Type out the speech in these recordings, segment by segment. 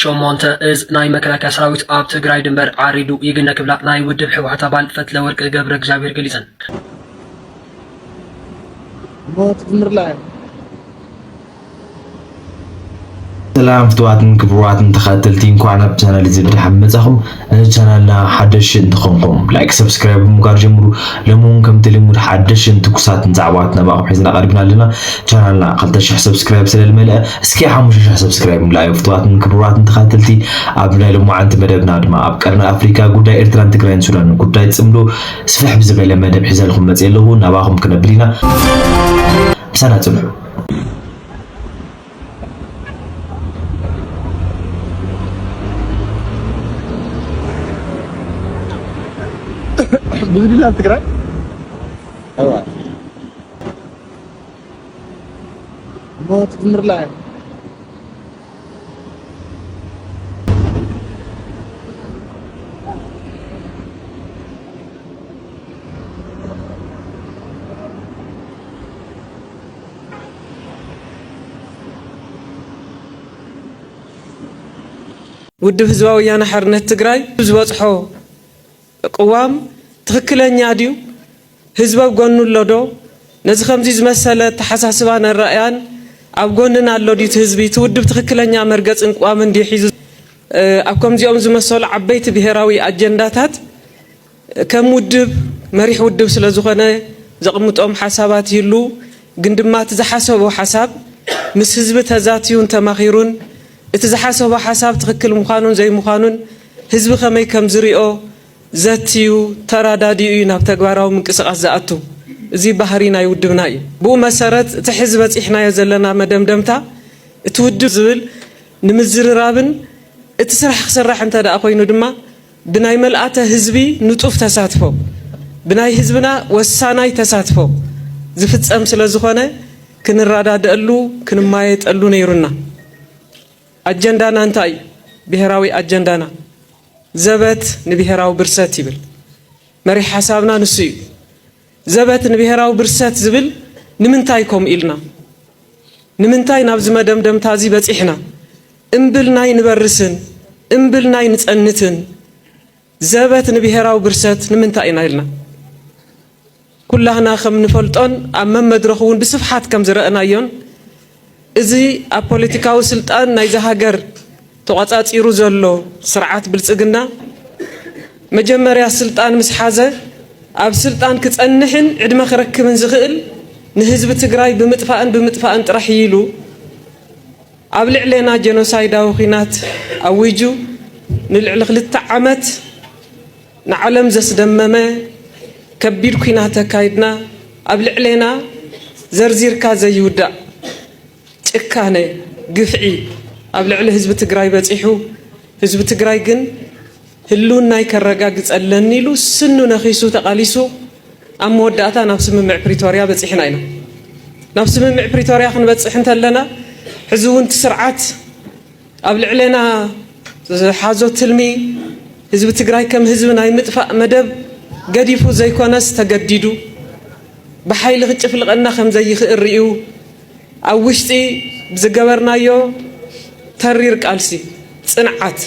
ሾሞንተ እዝ ናይ መከላከያ ሰራዊት ኣብ ትግራይ ድንበር ዓሪዱ ይግነ ክብላ ናይ ውድብ ሕወሓት አባል ፈትለ ወርቅ ገብረ እግዚአብሔር ገሊፀን سلام فتواتن كبرواتن تخاتلتين كوانا بشانل زبد حمزاكم شانلنا حدش انتخونكم لايك سبسكرايب مقار جمرو لمون كم تلمود حدش انتكسات نزعواتنا باقو حيزنا قربنا لنا شانلنا قلتشح سبسكرايب سلال ملأ اسكي حموشش سبسكرايب لايك فتواتن كبرواتن تخاتلتي ابنا لمو عن تمدبنا دما ابقرنا افريكا قودا ارتران تقرين سودان قودا يتسملو سفح بزبالة مدب حزالكم نتسيلهو نباقم كنبلينا بسانا تسمحو بزري لا تقرأ أيوة ما تمر لا ውድብ ህዝባዊ ወያነ ሓርነት ትግራይ ዝበፅሖ ቅዋም ትክክለኛ ድዩ ህዝባዊ ጎኑ ለዶ ነዚ ከምዚ ዝመሰለ ተሓሳስባን ራእያን ኣብ ጎንና ኣሎ ዲት ህዝቢ ትውድብ ትክክለኛ መርገፅን ቅዋም እንዲ ሒዙ ኣብ ከምዚኦም ዝመሰሉ ዓበይቲ ብሄራዊ አጀንዳታት ከም ውድብ መሪሕ ውድብ ስለ ዝኾነ ዘቕምጦም ሓሳባት ይሉ ግን ድማ ዝሓሰቦ ሓሳብ ምስ ህዝቢ ተዛትዩን ተማኺሩን እቲ ዝሓሰቦ ሓሳብ ትክክል ምዃኑን ዘይምዃኑን ህዝቢ ከመይ ከም ዝሪኦ ዘትዩ ተራዳዲኡ ናብ ተግባራዊ ምንቅስቃስ ዝኣቱ እዚ ባህሪ ናይ ውድብና እዩ ብኡ መሰረት እቲ ሕዝቢ በፂሕናዮ ዘለና መደምደምታ እቲ ውድብ ዝብል ንምዝርራብን እቲ ስራሕ ክስራሕ እንተደኣ ኮይኑ ድማ ብናይ መልኣተ ህዝቢ ንጡፍ ተሳትፎ ብናይ ህዝብና ወሳናይ ተሳትፎ ዝፍፀም ስለ ዝኾነ ክንራዳደአሉ ክንማየጠሉ ነይሩና አጀንዳና እንታይ ብሄራዊ አጀንዳና ዘበት ንብሄራዊ ብርሰት ይብል መሪሕ ሓሳብና ንሱ እዩ ዘበት ንብሄራዊ ብርሰት ዝብል ንምንታይ ከም ኢልና ንምንታይ ናብ ዝመደምደምታ እዚ በፂሕና እምብልናይ ንበርስን እምብልናይ ንፀንትን ዘበት ንብሄራዊ ብርሰት ንምንታይ ኢና ኢልና ኩላህና ከም ንፈልጦን ኣብ መመድረኹ እውን ብስፍሓት ከም ዝረአናዮን እዚ ኣብ ፖለቲካዊ ስልጣን ናይ ሃገር ተቋጻጺሩ ዘሎ ስርዓት ብልጽግና መጀመርያ ስልጣን ምስ ሓዘ ኣብ ስልጣን ክጸንሕን ዕድመ ክረክብን ዝኽእል ንህዝቢ ትግራይ ብምጥፋእን ጥራሕ ኢሉ ኣብ ልዕለና ጀኖሳይዳዊ ኩናት ኣዊጁ ንልዕሊ 2 ዓመት ንዓለም ዘስደመመ ከቢድ ኩናት ተካይድና ኣብ ልዕለና ዘርዚርካ ዘይውዳእ ጭካነ ግፍዒ ኣብ ልዕሊ ህዝቢ ትግራይ በፂሑ ህዝቢ ትግራይ ግን ህልውናይ ከረጋግፀለን ኢሉ ስኑ ነኺሱ ተቃሊሱ ኣብ መወዳእታ ናብ ስምምዕ ፕሪቶርያ በፂሕና ኢና ናብ ስምምዕ ፕሪቶርያ ክንበፅሕ እንተለና ሕዚ እውን ስርዓት ኣብ ልዕለና ዝሓዞ ትልሚ ህዝቢ ትግራይ ከም ህዝቢ ናይ ምጥፋእ መደብ ገዲፉ ዘይኮነስ ተገዲዱ ብሓይሊ ክጭፍልቀና ከም ዘይኽእል ርኢዩ ኣብ ውሽጢ ብዝገበርናዮ ተሪር ቃልሲ ጽንዓት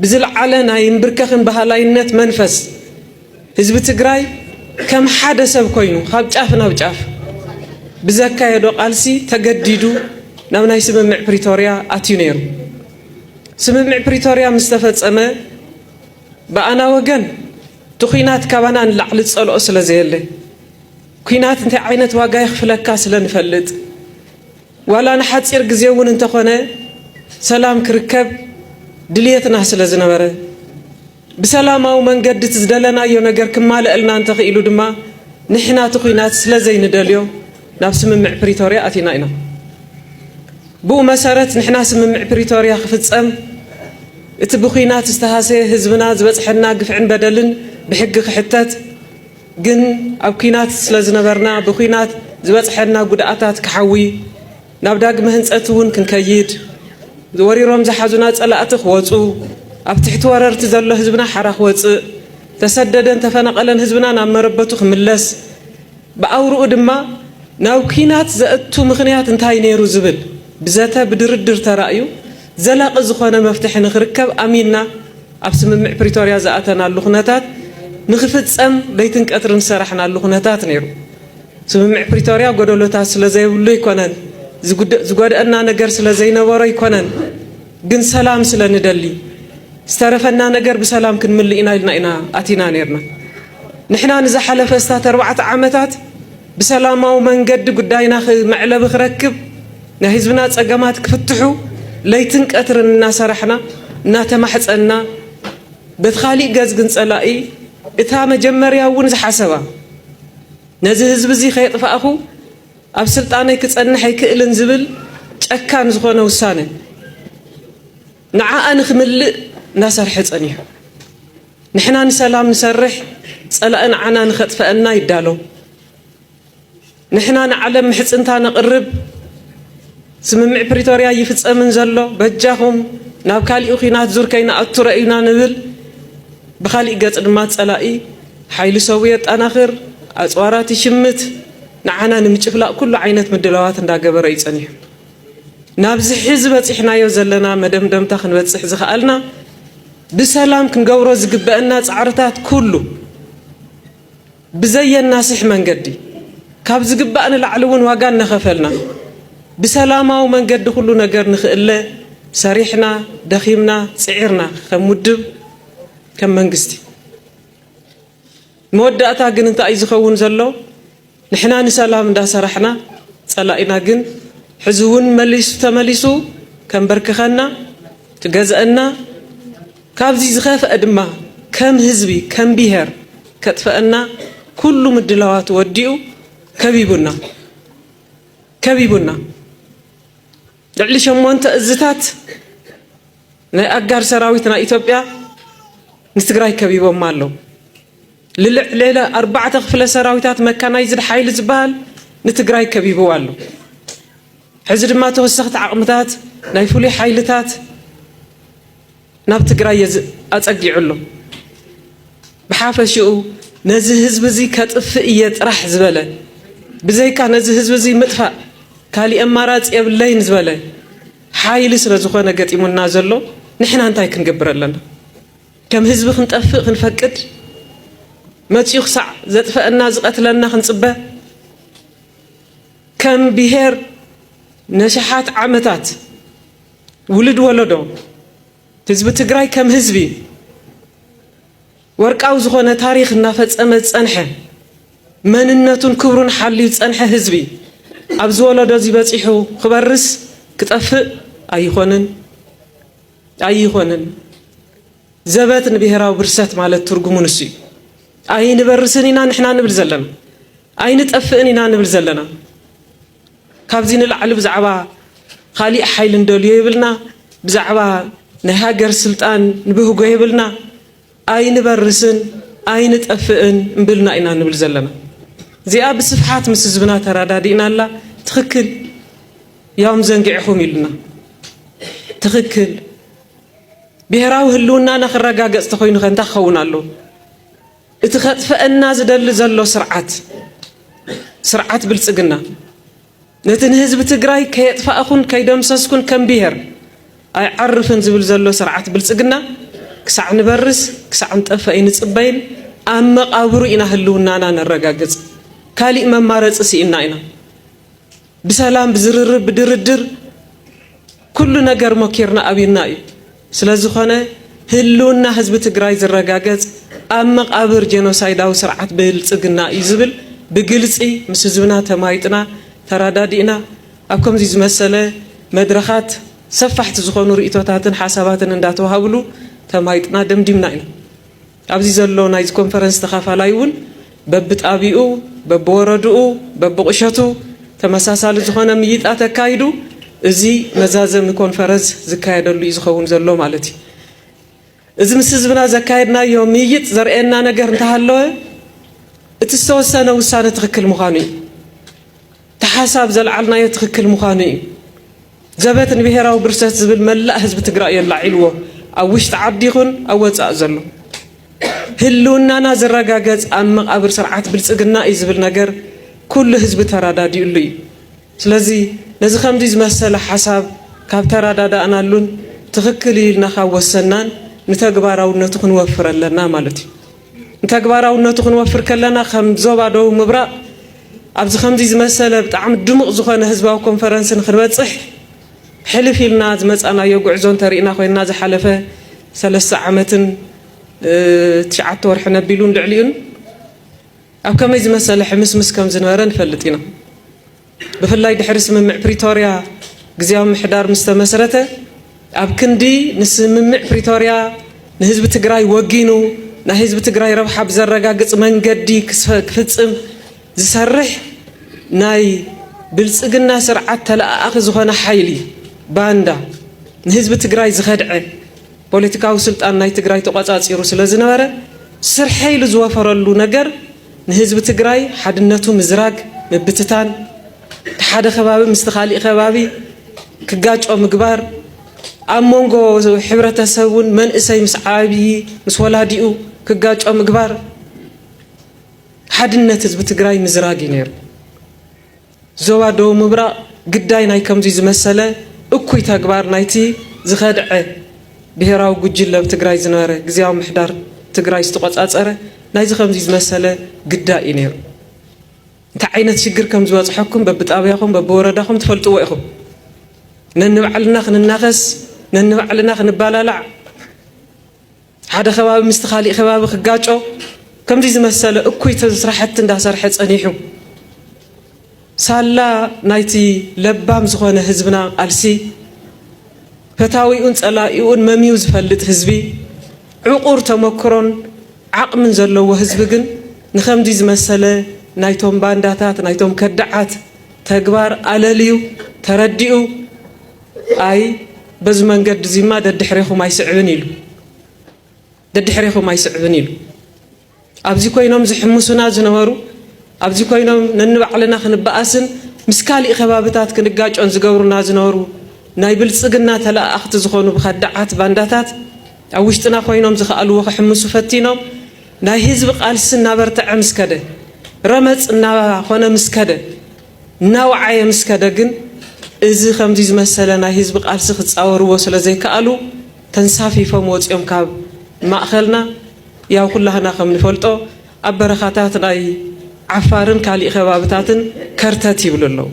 ብዝለዓለ ናይ ምብርከኽን ባህላይነት መንፈስ ህዝቢ ትግራይ ከም ሓደ ሰብ ኮይኑ ካብ ጫፍ ናብ ጫፍ ብዘካየዶ ቃልሲ ተገዲዱ ናብ ናይ ስምምዕ ፕሪቶርያ ኣትዩ ነይሩ ስምምዕ ፕሪቶርያ ምስ ተፈጸመ ብኣና ወገን ትኹናት ካባና ንላዕሊ ፀልኦ ስለ ዘየለ ኩናት እንታይ ዓይነት ዋጋ ይኽፍለካ ስለ ንፈልጥ ዋላ ንሓፂር ግዜ እውን እንተኾነ ሰላም ክርከብ ድልየትና ስለ ዝነበረ ብሰላማዊ መንገዲ ዝደለናዮ ነገር ክማልአልና እንተኽኢሉ ድማ ንሕና ትኹናት ስለ ዘይንደልዮ ናብ ስምምዕ ፕሪቶርያ ኣቲና ኢና ብኡ መሰረት ንሕና ስምምዕ ፕሪቶርያ ክፍፀም እቲ ብኹናት ዝተሃሰየ ህዝብና ዝበፅሐና ግፍዕን በደልን ብሕጊ ክሕተት ግን ኣብ ኩናት ስለ ዝነበርና ብኹናት ዝበፅሐና ጉድኣታት ክሓዊ ናብ ዳግመ ህንፀት እውን ክንከይድ ወሪሮም ዝሓዙና ፀላእቲ ክወፁ ኣብ ትሕቲ ወረርቲ ዘሎ ህዝብና ሓራ ክወፅእ ተሰደደን ተፈናቀለን ህዝብና ናብ መረበቱ ክምለስ ብኣውርኡ ድማ ናብ ኩናት ዘእቱ ምኽንያት እንታይ ነይሩ ዝብል ብዘተ ብድርድር ተራእዩ ዘላቂ ዝኾነ መፍትሒ ንኽርከብ ኣሚንና ኣብ ስምምዕ ፕሪቶርያ ዝኣተናሉ ኩነታት ንኽፍፀም ለይትን ቀትርን ዝሰራሕናሉ ኩነታት ነይሩ። ስምምዕ ፕሪቶርያ ጎደሎታት ስለ ዘይብሉ ይኮነን፣ ዝጎድአና ነገር ስለ ዘይነበሮ ይኮነን፣ ግን ሰላም ስለ ንደሊ ዝተረፈና ነገር ብሰላም ክንምልእ ኢና ኣቲና ነርና። ንሕና ንዝሓለፈ ስታት 4 ዓመታት ብሰላማዊ መንገዲ ጉዳይና መዕለቢ ክረክብ ናይ ህዝብና ፀገማት ክፍትሑ ለይትን ቀትርን እናሰራሕና እናተማሕፀና በቲ ካሊእ ገዝ ግን ፀላኢ እታ መጀመርያ እውን ዝሓሰባ ነዚ ህዝቢ እዚ ከየጥፋእኹ ኣብ ስልጣነይ ክፀንሕ ኣይክእልን ዝብል ጨካን ዝኾነ ውሳነ ንዓኣ ንክምልእ እናሰርሐ ፀኒሑ ንሕና ንሰላም ንሰርሕ ፀላኢ ንዓና ንኸጥፈአና ይዳሎ ንሕና ንዓለም ምሕፅንታ ነቕርብ ስምምዕ ፕሪቶርያ ይፍፀምን ዘሎ በጃኹም ናብ ካሊእ ኺናት ዙር ከይንኣቱ ረእዩና ንብል ብካሊእ ገፅ ድማ ፀላኢ ሓይሊ ሰው የጣናኽር ኣፅዋራት ይሽምት ንዓና ንምጭፍላቕ ኩሉ ዓይነት ምድላዋት እንዳገበረ ይፀኒሑ ናብዚ ሕዚ በፂሕናዮ ዘለና መደምደምታ ክንበፅሕ ዝኽኣልና ብሰላም ክንገብሮ ዝግበአና ፃዕርታት ኩሉ ብዘየናስሕ መንገዲ ካብ ዝግባእ ንላዕሊ እውን ዋጋ እናኸፈልና ብሰላማዊ መንገዲ ኩሉ ነገር ንኽእለ ሰሪሕና ደኺምና ፅዒርና ከም ውድብ ከም መንግስቲ መወዳእታ ግን እንታይ ዝኸውን ዘሎ ንሕና ንሰላም እንዳሰራሕና ፀላኢና ግን ሕዚ እውን ተመሊሱ ከንበርክኸና ትገዝአና ካብዚ ዝኸፍአ ድማ ከም ህዝቢ ከም ብሄር ከጥፈአና ኩሉ ምድላዋት ወዲኡ ከቢቡና ልዕሊ 8 እዝታት ናይ ኣጋር ሰራዊት ናይ ኢትዮጵያ ንትግራይ ከቢቦም ኣሎ ልዕሊ 4 ክፍለ ሰራዊታት መካናይዝድ ሓይሊ ዝበሃል ንትግራይ ከቢቡ ኣሎ ሕዚ ድማ ተወሰኽቲ ዓቕምታት ናይ ፍሉይ ሓይልታት ናብ ትግራይ ኣፀጊዑሎ ብሓፈሽኡ ነዚ ህዝቢ እዚ ከጥፍእ እየ ጥራሕ ዝበለ ብዘይካ ነዚ ህዝቢ እዚ ምጥፋእ ካሊእ ኣማራፂ የብለይን ዝበለ ሓይሊ ስለ ዝኾነ ገጢሙና ዘሎ ንሕና እንታይ ክንገብር ኣለና ከም ህዝቢ ክንጠፍእ ክንፈቅድ መፂኡ ክሳዕ ዘጥፈአና ዝቐትለና ክንፅበ ከም ብሄር ነሽሓት ዓመታት ውልድ ወለዶ ህዝቢ ትግራይ ከም ህዝቢ ወርቃዊ ዝኾነ ታሪክ እናፈፀመ ፀንሐ መንነቱን ክብሩን ሓልዩ ፀንሐ ህዝቢ ኣብ ዝወለዶ እዚ በፂሑ ክበርስ ክጠፍእ ኣይኾንን ዘበት ንብሄራዊ ብርሰት ማለት ትርጉሙ ንሱ እዩ ኣይንበርስን ኢና ንሕና ንብል ዘለና ኣይንጠፍእን ኢና ንብል ዘለና ካብዚ ንላዕሊ ብዛዕባ ካሊእ ሓይሊ እንደልዮ ይብልና ብዛዕባ ናይ ሃገር ስልጣን ንብህጎ ይብልና ኣይንበርስን ኣይንጠፍእን እምብልና ኢና ንብል ዘለና እዚኣ ብስፍሓት ምስ ህዝብና ተራዳዲእና ኣላ ትኽክል ያውም ዘንጊዕኹም ኢሉና ትኽክል ብሄራዊ ህልውናና ክረጋገፅ ተኮይኑ ከ እንታይ ክኸውን ኣሎ እቲ ከጥፈአና ዝደሊ ዘሎ ስርዓት ብልፅግና ነቲ ንህዝቢ ትግራይ ከየጥፋእኹን ከይደምሰስኩን ከም ብሄር ኣይዓርፍን ዝብል ዘሎ ስርዓት ብልፅግና ክሳዕ ንበርስ ክሳዕ ንጠፍእ ኣይንፅበይን ኣብ መቃብሩ ኢና ህልውናና ነረጋግፅ ካሊእ መማረፂ ሲኢና ኢና ብሰላም ብዝርርብ ብድርድር ኩሉ ነገር ሞኪርና ኣብና እዩ ስለዝኾነ ህልውና ህዝቢ ትግራይ ዝረጋገፅ ኣብ መቃብር ጄኖሳይዳዊ ስርዓት ብልፅግና እዩ ዝብል ብግልፂ ምስ ህዝብና ተማይጥና ተራዳዲእና ኣብ ከምዚ ዝመሰለ መድረኻት ሰፋሕቲ ዝኾኑ ርእቶታትን ሓሳባትን እንዳተዋሃብሉ ተማይጥና ደምዲምና ኢና ኣብዚ ዘሎ ናይ ኮንፈረንስ ተኻፋላይ እውን በብጣቢኡ በብወረድኡ በብቁሸቱ ተመሳሳሊ ዝኾነ ምይጣት ተካይዱ እዚ መዛዘሚ ኮንፈረንስ ዝካየደሉ እዩ ዝኸውን ዘሎ ማለት እዩ እዚ ምስ ህዝብና ዘካየድናዮ ምይጥ ዘርእየና ነገር እንተሃለወ እቲ ዝተወሰነ ውሳነ ትኽክል ምዃኑ እዩ ተሓሳብ ዘለዓልናዮ ትኽክል ምዃኑ እዩ ዘበት ንብሄራዊ ብርሰት ዝብል መላእ ህዝቢ ትግራይ የላዒልዎ ኣብ ውሽጢ ዓዲ ይኹን ኣብ ወፃእ ዘሎ ህልውናና ዝረጋገፅ ኣብ መቃብር ስርዓት ብልፅግና እዩ ዝብል ነገር ኩሉ ህዝቢ ተራዳዲኡሉ እዩ ስለዚ ነዚ ከምዚ ዝመሰለ ሓሳብ ካብ ተራዳዳእናሉን ትክክል ኢልና ካወሰናን ንተግባራውነቱ ክንወፍር ኣለና ማለት እዩ ንተግባራውነቱ ክንወፍር ከለና ከም ዞባ ደቡብ ምብራቅ ኣብዚ ከምዚ ዝመሰለ ብጣዕሚ ድሙቕ ዝኾነ ህዝባዊ ኮንፈረንስ ንክንበፅሕ ሕልፍ ኢልና ዝመፃናዮ ጉዕዞ እንተሪእና ኮይና ዝሓለፈ 3 ዓመትን 9 ወርሕን ኣቢሉን ልዕሊኡን ኣብ ከመይ ዝመሰለ ሕምስምስ ከም ዝነበረ ንፈልጥ ኢና ብፍላይ ድሕሪ ስምምዕ ፕሪቶርያ ግዚያዊ ምሕዳር ምስ ተመስረተ ኣብ ክንዲ ንስምምዕ ፕሪቶርያ ንህዝቢ ትግራይ ወጊኑ ናይ ህዝቢ ትግራይ ረብሓ ብዘረጋግፅ መንገዲ ክፍፅም ዝሰርሕ ናይ ብልፅግና ስርዓት ተለኣኺ ዝኾነ ሓይሊ ባንዳ ንህዝቢ ትግራይ ዝኸድዐ ፖለቲካዊ ስልጣን ናይ ትግራይ ተቆፃፂሩ ስለ ዝነበረ ስርሐ ኢሉ ዝወፈረሉ ነገር ንህዝቢ ትግራይ ሓድነቱ ምዝራግ ምብትታን ሓደ ከባቢ ምስ ካሊእ ከባቢ ክጋጮ ምግባር ኣብ መንጎ ሕብረተሰቡን መንእሰይ ምስ ዓብይ ምስ ወላዲኡ ክጋጮ ምግባር ሓድነት ህዝቢ ትግራይ ምዝራግ እዩ ነይሩ ዞባ ደቡብ ምብራቅ ግዳይ ናይ ከምዚ ዝመሰለ እኩይ ተግባር ናይቲ ዝኸድዐ ብሄራዊ ጉጅለ ኣብ ትግራይ ዝነበረ ግዚያዊ ምሕዳር ትግራይ ዝተቆፃፀረ ናይዚ ከምዚ ዝመሰለ ግዳይ እዩ ነይሩ እንታይ ዓይነት ሽግር ከም ዝወፅሐኩም በብጣብያኹም በብወረዳኹም ትፈልጥዎ ኢኹም ነንባዕልና ክንናኸስ ነንባዕልና ክንባላላዕ ሓደ ከባቢ ምስቲ ካሊእ ከባቢ ክጋጮ ከምዚ ዝመሰለ እኩይ ስራሕቲ እንዳሰርሐ ፀኒሑ ሳላ ናይቲ ለባም ዝኾነ ህዝብና ቃልሲ ፈታዊኡን ፀላኢኡን መሚው ዝፈልጥ ህዝቢ ዕቁር ተመክሮን ዓቕምን ዘለዎ ህዝቢ ግን ንከምዚ ዝመሰለ ናይቶም ባንዳታት ናይቶም ከዳዓት ተግባር ኣለልዩ ተረዲኡ ኣይ በዚ መንገዲ እዚማ ደድሕሪኹም ኣይስዕብን ኢሉ ደድሕሪኹም ኣይስዕብን ኢሉ ኣብዚ ኮይኖም ዝሕምሱና ዝነበሩ ኣብዚ ኮይኖም ነንባዕልና ክንበኣስን ምስ ካሊእ ከባቢታት ክንጋጮን ዝገብሩና ዝነበሩ ናይ ብልፅግና ተለኣኽቲ ዝኾኑ ብኸዳዓት ባንዳታት ኣብ ውሽጥና ኮይኖም ዝኽኣልዎ ክሕምሱ ፈቲኖም ናይ ህዝቢ ቃልሲ እናበርትዐ ምስከደ ረመፅ እናኾነ ምስከደ እናወዓየ ምስከደ ግን እዚ ከምዚ ዝመሰለ ናይ ህዝቢ ቃልሲ ክፃወርዎ ስለ ዘይከኣሉ ተንሳፊፎም ወፂኦም ካብ ማእኸልና ያው ኩላህና ከም ንፈልጦ ኣብ በረኻታት ናይ ዓፋርን ካሊእ ከባቢታትን ከርተት ይብሉ ኣለዉ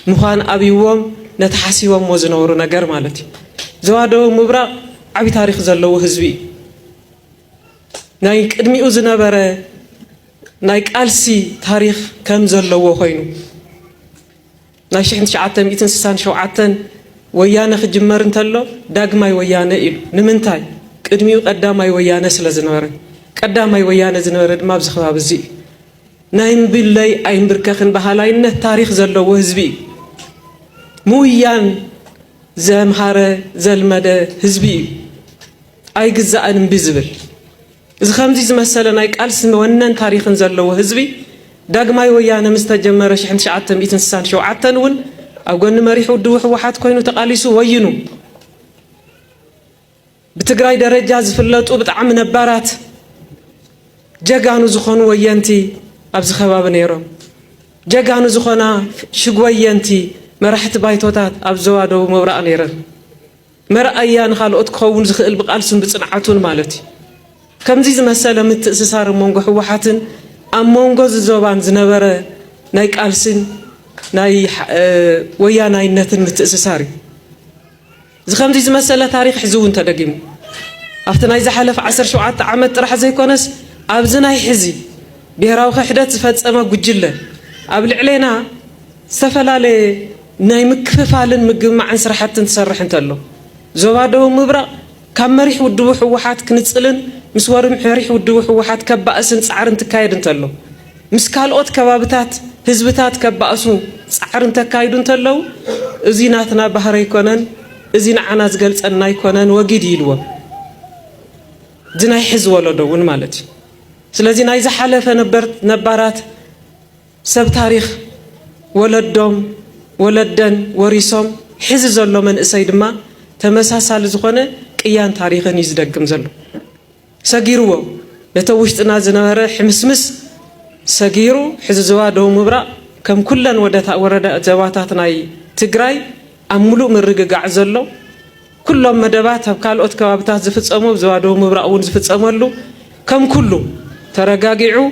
ምዃን ኣብይዎም ነቲ ሓሲቦምዎ ዝነበሩ ነገር ማለት እዩ ዞባ ደቡብ ምብራቅ ዓብዪ ታሪክ ዘለዎ ህዝቢ እዩ ናይ ቅድሚኡ ዝነበረ ናይ ቃልሲ ታሪክ ከም ዘለዎ ኮይኑ ናይ 1967 ወያነ ክጅመር እንተሎ ዳግማይ ወያነ ኢሉ ንምንታይ ቅድሚኡ ቀዳማይ ወያነ ስለ ዝነበረ ቀዳማይ ወያነ ዝነበረ ድማ ኣብዚ ከባቢ እዚ ናይ ምብለይ ኣይንብርከኽን ባህላይነት ታሪክ ዘለዎ ህዝቢ ምውያን ዘምሃረ ዘልመደ ህዝቢ እዩ ኣይግዛእን እምቢ ዝብል እዚ ከምዚ ዝመሰለ ናይ ቃልሲ ወነን ታሪክን ዘለዎ ህዝቢ ዳግማይ ወያነ ምስ ተጀመረ 1967 እውን ኣብ ጎኒ መሪሑ ውድብ ህወሓት ኮይኑ ተቃሊሱ ወይኑ ብትግራይ ደረጃ ዝፍለጡ ብጣዕሚ ነባራት ጀጋኑ ዝኾኑ ወየንቲ ኣብዚ ከባቢ ነይሮም ጀጋኑ ዝኾና ሽግወየንቲ መራሕቲ ባይቶታት ኣብ ዞባ ደቡብ ምብራቅ ነይረን መርኣያ ንኻልኦት ክኸውን ዝኽእል ብቃልሱን ብፅንዓቱን ማለት እዩ ከምዚ ዝመሰለ ምትእስሳር መንጎ ህወሓትን ኣብ መንጎ ዞባን ዝነበረ ናይ ቃልስን ናይ ወያናይነትን ምትእስሳር እዩ እዚ ከምዚ ዝመሰለ ታሪክ ሕዚ እውን ተደጊሙ ኣብቲ ናይ ዝሓለፈ 17 ዓመት ጥራሕ ዘይኮነስ ኣብዚ ናይ ሕዚ ብሄራዊ ክሕደት ዝፈፀመ ጉጅለ ኣብ ልዕሌና ዝተፈላለየ ናይ ምክፍፋልን ምግማዕን ስራሕትን ትሰርሕ እንተሎ ዞባ ደቡብ ምብራቅ ካብ መሪሕ ውድቡ ህወሓት ክንፅልን ምስ ወሪ መሪሕ ውድቡ ህወሓት ከባእስን ፃዕርን ትካየድ እንተሎ ምስ ካልኦት ከባቢታት ህዝብታት ከባእሱ ፃዕርን ተካይዱ እንተለው እዚ ናትና ባህረ ይኮነን እዚ ንዓና ዝገልፀና ይኮነን ወጊድ ይልዎም እዚ ናይ ሕዚ ወለዶ እውን ማለት እዩ ስለዚ ናይ ዝሓለፈ ነባራት ሰብ ታሪክ ወለዶም ወለደን ወሪሶም ሕዚ ዘሎ መንእሰይ ድማ ተመሳሳሊ ዝኾነ ቅያን ታሪክን እዩ ዝደግም ዘሎ ሰጊርዎ ነቲ ውሽጥና ዝነበረ ሕምስምስ ሰጊሩ ሕዚ ዞባ ደቡብ ምብራቅ ከም ኩለን ወረዳ ዞባታት ናይ ትግራይ ኣብ ሙሉእ ምርግጋዕ ዘሎ كلهم مدبات هبكالوت كوابتات زفتصمو بزوادو مبرأون زفتصمولو كم كله ترجاجعو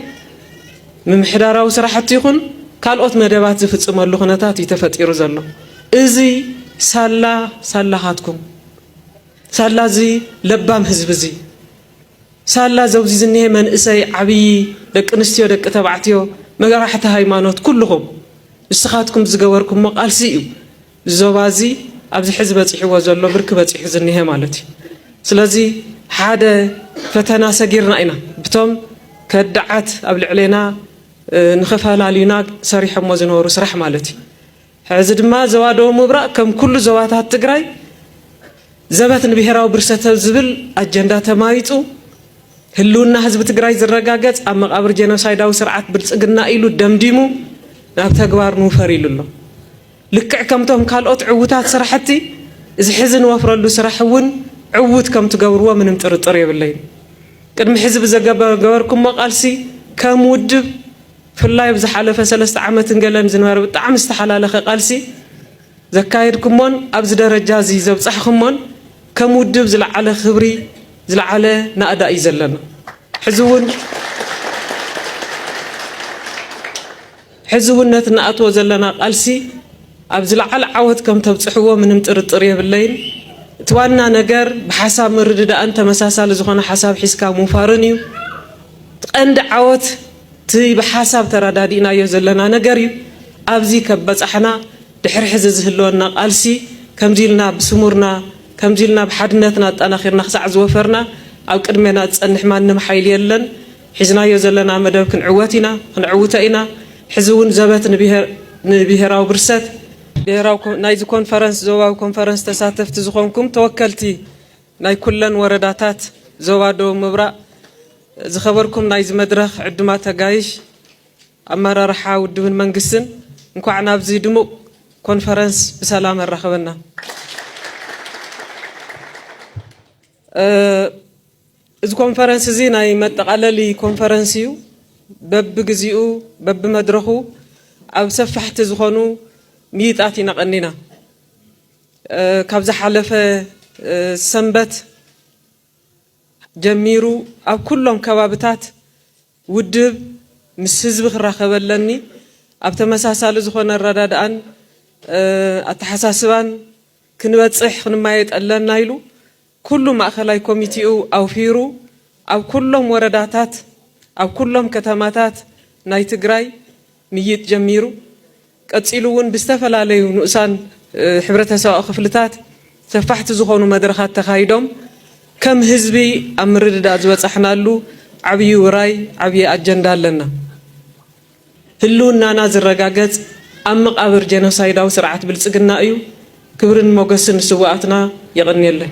من محدراو سرحتي يخون كالوت مدبات زفتصمولو خناتات يتفتيرو زلو إزي سالا هاتكم سالا زي لبام حزب زي سالا زوجي زنيه من إسي عبي دك نستيو دك تبعتيو مجرحة هايمانوت كلهم استخاتكم زجوركم مقالسيو زوازي أبز حزب تحوى زلوا بركبة حزنيه مالتي سلازي حدا فتنا سجيرنا إنا بتوم كدعت قبل علينا نخفها لالينا صريح موزنور وسرح مالتي حزد ما زوادو مبرأ كم كل زواتات تجري زبات نبيهراو برسته زبل أجندة تمايتو هلونا حزب تجري زرقاقات أما قبر جنوسايدا وسرعات برسقنا إلو دمديمو نبتقبار نوفري لله لكع كم توم كالوت عوتات سرحتي إذا حزن وفر له سرحون عوت كم تجوروا من مترطر بالليل قدم حزب جوركم مقالسي كم ودب في الله يبز حلف ثلاث عامات نقلن زنوار بطعم استحلال قالسي زكايركمون أبز درجة زي زبصحكمون كم ودب زل على خبري زل على نأدا يزلنا حزوننا نأتو زلنا قالسي أبزل على عود كم تبصحوا من مترطريه بالليل توانا نجار بحساب مرد أنت مساسال زخنا حساب حسكا مفارنيو عند عود تي بحساب تردادينا يزلنا نجاري أبزي كبس إحنا دحر حزز هلونا قالسي كم جيلنا بسمورنا كم جيلنا بحدنتنا أنا خيرنا خسع زوفرنا أو كرمنا تسنح ما نمحيل يلن حزنا يزلنا مدام كن عواتنا كن عوتنا حزون زبات نبيهراو برسات بيهراو نايز كونفرنس زواو كونفرنس تساتفت زخونكم توكلتي ناي كلن ورداتات زوادو مبرأ زخبركم نايز مدرخ عدما تقايش أمارا رحا ودبن منقسن نكو عنا بزيدمو كونفرنس بسلام الرخبنا إذ كونفرنس زي ناي متقللي كونفرنسيو بب جزيو بب مدرخو أو سفحت زخونو ميتاتي نقنينا كابز حلفة سنبت جميرو أو كلهم كبابتات ودب مسحزب خراخبلني أب تمساسال زخون الرداد أن أتحساسبان كنبتصح ما يتقلن نايلو كل ما أخلاي كوميتيو أو فيرو أو كلهم ورداتات أو كلهم كتماتات ناي تجراي ميت جميرو قصيلون بستفل عليه نقصان حبرتها سواء خفلتات سفحت زخونو مدرخات تخايدهم كم حزبي أمرد دازوات احنا له عبي وراي عبي أجندا لنا هلونا نازل رقاقات أمق أبر جنوسايدا وسرعات بالسقنا أيو كبرن موقسن سواتنا يغني الله